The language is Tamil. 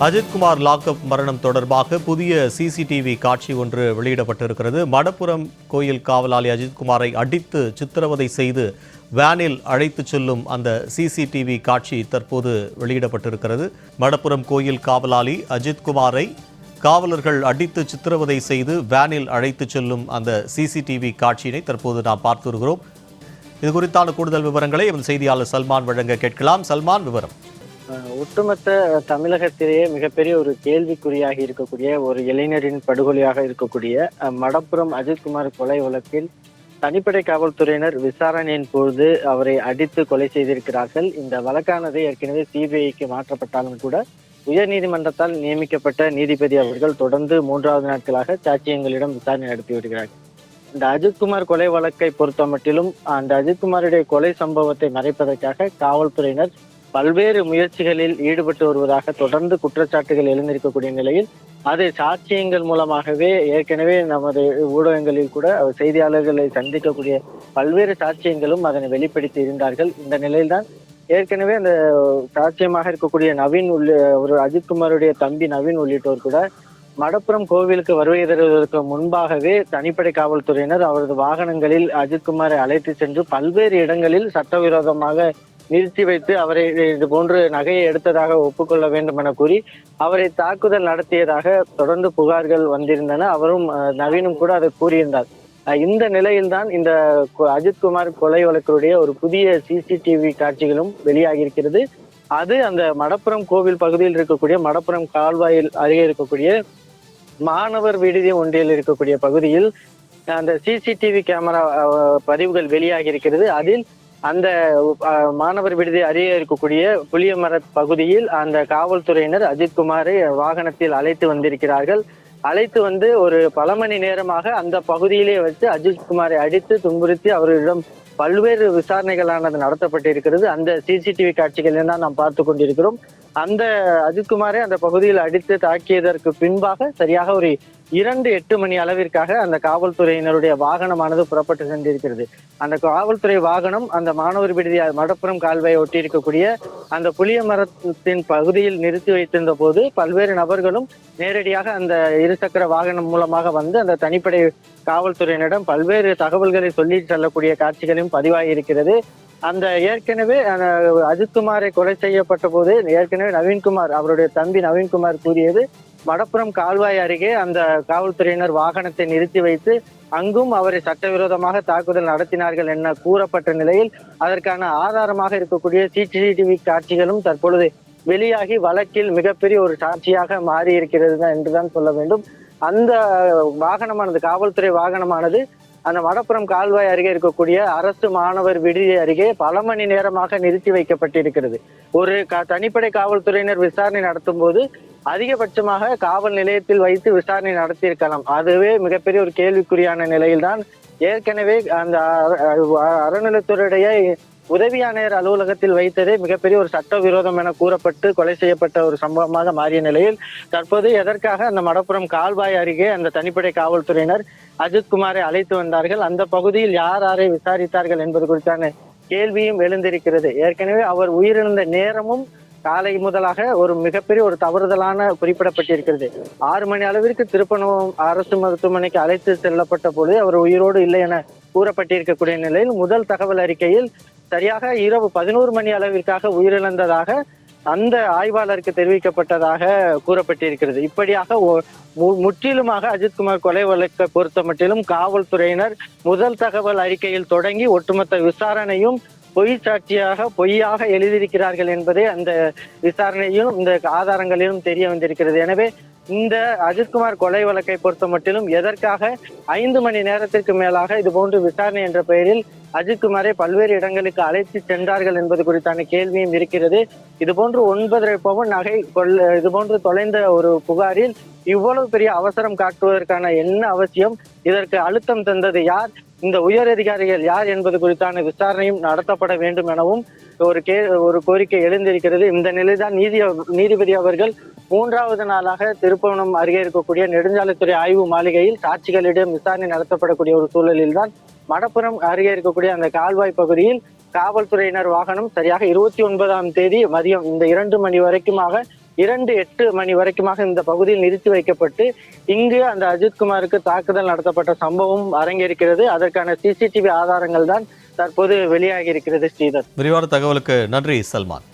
அஜித்குமார் லாக்அப் மரணம் தொடர்பாக புதிய சிசிடிவி காட்சி ஒன்று வெளியிடப்பட்டிருக்கிறது. மடப்புரம் கோயில் காவலாளி அஜித்குமாரை அடித்து சித்திரவதை செய்து வேனில் அழைத்துச் செல்லும் அந்த சிசிடிவி காட்சி தற்போது வெளியிடப்பட்டிருக்கிறது. மடப்புரம் கோயில் காவலாளி அஜித்குமாரை காவலர்கள் அடித்து சித்திரவதை செய்து வேனில் அழைத்துச் செல்லும் அந்த சிசிடிவி காட்சியினை தற்போது நாம் பார்த்து வருகிறோம். இது குறித்தான கூடுதல் விவரங்களை எமது செய்தியாளர் சல்மான் வழங்க கேட்கலாம். சல்மான், விவரம். ஒட்டுமொத்த தமிழகத்திலேயே மிகப்பெரிய ஒரு கேள்விக்குறியாக இருக்கக்கூடிய ஒரு இளைஞரின் படுகொலையாக இருக்கக்கூடிய மடப்புரம் அஜித்குமார் கொலை வழக்கில் தனிப்படை காவல்துறையினர் விசாரணையின் பொழுது அவரை அடித்து கொலை செய்திருக்கிறார்கள். இந்த வழக்கானது ஏற்கனவே சிபிஐக்கு மாற்றப்பட்டாலும் கூட உயர்நீதிமன்றத்தால் நியமிக்கப்பட்ட நீதிபதி அவர்கள் தொடர்ந்து 3வது நாட்களாக சாட்சியங்களிடம் விசாரணை நடத்தி வருகிறார்கள். இந்த அஜித்குமார் கொலை வழக்கை பொறுத்த மட்டிலும் அந்த அஜித்குமாருடைய கொலை சம்பவத்தை மறைப்பதற்காக காவல்துறையினர் பல்வேறு முயற்சிகளில் ஈடுபட்டு வருவதாக தொடர்ந்து குற்றச்சாட்டுகள் எழுந்திருக்கக்கூடிய நிலையில் அது சாட்சியங்கள் மூலமாகவே ஏற்கனவே நமது ஊடகங்களில் கூட செய்தியாளர்களை சந்திக்கக்கூடிய பல்வேறு சாட்சியங்களும் அதனை வெளிப்படுத்தி இருந்தார்கள். இந்த நிலையில்தான் ஏற்கனவே அந்த சாட்சியமாக இருக்கக்கூடிய நவீன் ஒரு அஜித்குமாருடைய தம்பி நவீன் உள்ளிட்டோர் கூட மடப்புரம் கோவிலுக்கு வருகை தருவதற்கு முன்பாகவே தனிப்படை காவல்துறையினர் அவரது வாகனங்களில் அஜித்குமாரை அழைத்து சென்று பல்வேறு இடங்களில் சட்டவிரோதமாக நிறுத்தி வைத்து அவரை இது போன்று நகையை எடுத்ததாக ஒப்புக்கொள்ள வேண்டும் என கூறி அவரை தாக்குதல் நடத்தியதாக தொடர்ந்து புகார்கள் வந்திருந்தன. அவரும் நவீனும் கூட அதை கூறியிருந்தார். இந்த நிலையில்தான் இந்த அஜித்குமார் கொலை வழக்குடைய ஒரு புதிய சிசிடிவி காட்சிகளும் வெளியாகி இருக்கிறது. அது அந்த மடப்புரம் கோவில் பகுதியில் இருக்கக்கூடிய மடப்புரம் கால்வாயில் அருகே இருக்கக்கூடிய மாணவர் விடுதி ஒன்றில் இருக்கக்கூடிய பகுதியில் அந்த சிசிடிவி கேமரா பதிவுகள் வெளியாகி இருக்கிறது. அதில் அந்த மாணவர் விடுதி அருகே இருக்கக்கூடிய புளியமர பகுதியில் அந்த காவல்துறையினர் அஜித்குமாரை வாகனத்தில் அழைத்து வந்திருக்கிறார்கள். அழைத்து வந்து ஒரு பல மணி நேரமாக அந்த பகுதியிலே வச்சு அஜித்குமாரை அடித்து துன்புறுத்தி அவர்களிடம் பல்வேறு விசாரணைகளானது நடத்தப்பட்டிருக்கிறது. அந்த சிசிடிவி காட்சிகளில் தான் நாம் பார்த்து கொண்டிருக்கிறோம். அந்த அஜித்குமாரை அந்த பகுதியில் அடித்து தாக்கியதற்கு பின்பாக சரியாக ஒரு 2:08 மணி அளவிற்காக அந்த காவல்துறையினருடைய வாகனமானது புறப்பட்டு சென்றிருக்கிறது. அந்த காவல்துறை வாகனம் அந்த மாணவர் விடுதி மடப்புரம் கால்வாயை ஒட்டி இருக்கக்கூடிய அந்த புளிய மரத்தின் பகுதியில் நிறுத்தி வைத்திருந்த போது பல்வேறு நபர்களும் நேரடியாக அந்த இருசக்கர வாகனம் மூலமாக வந்து அந்த தனிப்படை காவல்துறையினரிடம் பல்வேறு தகவல்களை சொல்லி செல்லக்கூடிய காட்சிகளையும் பதிவாகி இருக்கிறது. அந்த ஏற்கனவே அஜித்குமாரை கொலை செய்யப்பட்ட போது ஏற்கனவே நவீன்குமார் அவருடைய தம்பி நவீன்குமார் கூறியது மடப்புரம் கால்வாய் அருகே அந்த காவல்துறையினர் வாகனத்தை நிறுத்தி வைத்து அங்கும் அவரை சட்டவிரோதமாக தாக்குதல் நடத்தினார்கள் என கூறப்பட்ட நிலையில் அதற்கான ஆதாரமாக இருக்கக்கூடிய சிசிடிவி காட்சிகளும் தற்பொழுது வெளியாகி வழக்கில் மிகப்பெரிய ஒரு சாட்சியாக மாறி இருக்கிறது என்றுதான் சொல்ல வேண்டும். அந்த வாகனமானது காவல்துறை வாகனமானது அந்த மடப்புரம் கால்வாய் அருகே இருக்கக்கூடிய அரசு மாணவர் விடுதி அருகே பல மணி நேரமாக நிறுத்தி வைக்கப்பட்டிருக்கிறது. ஒரு தனிப்படை காவல்துறையினர் விசாரணை நடத்தும் போது அதிகபட்சமாக காவல் நிலையத்தில் வைத்து விசாரணை நடத்தியிருக்கலாம். அதுவே மிகப்பெரிய ஒரு கேள்விக்குறியான நிலையில்தான் ஏற்கனவே அந்த அறநிலைத்துறையுடைய உதவி ஆணையர் அலுவலகத்தில் வைத்ததே மிகப்பெரிய ஒரு சட்டவிரோதம் என கூறப்பட்டு கொலை செய்யப்பட்ட ஒரு சம்பவமாக மாறிய நிலையில் தற்போது எதற்காக அந்த மடப்புரம் கால்வாய் அருகே அந்த தனிப்படை காவல்துறையினர் அஜித்குமாரை அழைத்து வந்தார்கள், அந்த பகுதியில் யார் யாரை விசாரித்தார்கள் என்பது குறித்தான கேள்வியும் எழுந்திருக்கிறது. ஏற்கனவே அவர் உயிரிழந்த நேரமும் காலை முதலாக ஒரு மிகப்பெரிய ஒரு தவறுதலான குறிப்பிடப்பட்டிருக்கிறது. 6 மணி அளவிற்கு திருப்பணம் அரசு மருத்துவமனைக்கு அழைத்து செல்லப்பட்ட பொழுது அவர் உயிரோடு இல்லை என கூறப்பட்டிருக்கக்கூடிய நிலையில் முதல் தகவல் அறிக்கையில் சரியாக இரவு 11 மணி அளவிற்காக உயிரிழந்ததாக அந்த ஆய்வாளருக்கு தெரிவிக்கப்பட்டதாக கூறப்பட்டிருக்கிறது. இப்படியாக முற்றிலுமாக அஜித்குமார் கொலை வழக்கை பொறுத்த மட்டிலும் காவல்துறையினர் முதல் தகவல் அறிக்கையில் தொடங்கி ஒட்டுமொத்த விசாரணையும் பொய் சாட்சியாக பொய்யாக எழுதியிருக்கிறார்கள் என்பதே அந்த விசாரணையும் இந்த ஆதாரங்களிலும் தெரிய வந்திருக்கிறது. எனவே இந்த அஜித்குமார் கொலை வழக்கை பொறுத்த மட்டிலும் எதற்காக 5 மணி நேரத்திற்கு மேலாக இது போன்று விசாரணை என்ற பெயரில் அஜித்குமாரை பல்வேறு இடங்களுக்கு அழைத்து சென்றார்கள் என்பது குறித்தான கேள்வியும் இருக்கிறது. இதுபோன்று 9.5 பவுன் நகை இதுபோன்று தொலைந்த ஒரு புகாரில் இவ்வளவு பெரிய அவசரம் காட்டுவதற்கான என்ன அவசியம், இதற்கு அழுத்தம் தந்தது யார், இந்த உயர் அதிகாரிகள் யார் என்பது குறித்தான விசாரணையும் நடத்தப்பட வேண்டும் எனவும் ஒரு கோரிக்கை எழுந்திருக்கிறது. இந்த நிலைதான் நீதிபதி அவர்கள் 3வது நாளாக திருப்பவனம் அருகே இருக்கக்கூடிய நெடுஞ்சாலைத்துறை ஆய்வு மாளிகையில் சாட்சிகளிடம் விசாரணை நடத்தப்படக்கூடிய ஒரு சூழலில் தான் மடப்புரம் அருகே இருக்கக்கூடிய அந்த கால்வாய் பகுதியில் காவல்துறையினர் வாகனம் சரியாக 29ஆம் தேதி மதியம் இந்த 2 மணி வரைக்குமாக 2:08 மணி வரைக்குமாக இந்த பகுதியில் நிறுத்தி வைக்கப்பட்டு இங்கு அந்த அஜித்குமாருக்கு தாக்குதல் நடத்தப்பட்ட சம்பவம் அரங்கேறுகிறது. அதற்கான சிசிடிவி ஆதாரங்கள் தான் தற்போது வெளியாகி இருக்கிறது. ஸ்ரீதர், விரிவான தகவலுக்கு நன்றி சல்மான்.